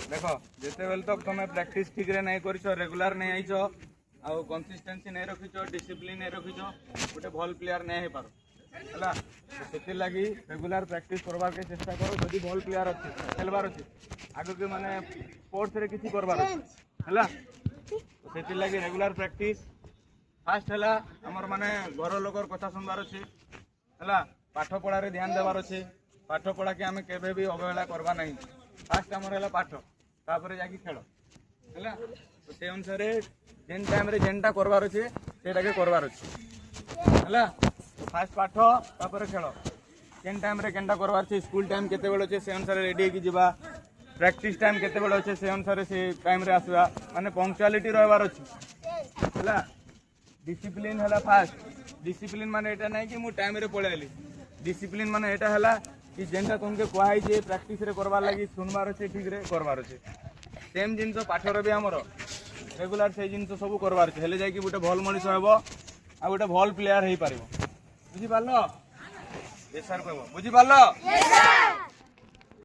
देख जिते बेल तक तुम प्रैक्टिस ठीक रे नहीं कर रेगुलर नहीं आईच आउ कंसिस्टेंसी नहीं रखीच डिसिप्लिन नहीं रखीच गोटे भल प्लेयर नहीं हो पार है से लगी रेगुलर प्रैक्टिस करवार के चेष्टा करो जदि भल प्लेयर अच्छे खेलबार अच्छे आगे के माने स्पोर्ट्स रे किसी करबार है से लगी रेगुलर प्रैक्टिस फास्ट है आमर माने घर लोकर कथा सुनबार अच्छे है पाठ पढ़ारे ध्यान देवार अच्छे पाठ पढ़ा के आम केवे भी अवहेला करवा नहीं फास्ट आमर है पाठ तापर जाकि खेल है तो से अनुसार जेन टाइम रे जेनटा करवार अच्छे से करवार अच्छे है फास्ट पाठ तापर खेल केन टाइम रे केनटा करवार अच्छे स्कूल टाइम केते बेल अच्छे से अनुसार रेडी होगी जावा प्रैक्टिस टाइम केते बेल अच्छे से अनुसार से टाइम रे आसवा माने पंक्चुअलिटी रहबार अच्छे है डिसिप्लिन है फास्ट डिसिप्लिन माने एटा नहीं कि मु टाइम रे पळेली डिसिप्लिन माने एटा हला कि जेनटा तुमके कहै जे प्रैक्टिस रे करबार लागि सुनबार अछि ठीक रे करबार अछि सेम जिंस पाठ रे भी हमरो रेगुलर से जिंस सब करबार अछि हेले जाय कि गोटे भल मनीष हेबो आ गोटे भल प्लेयर हेई पारिबो बुझि पारलो यस सर कहबो बुझि पारलो यस सर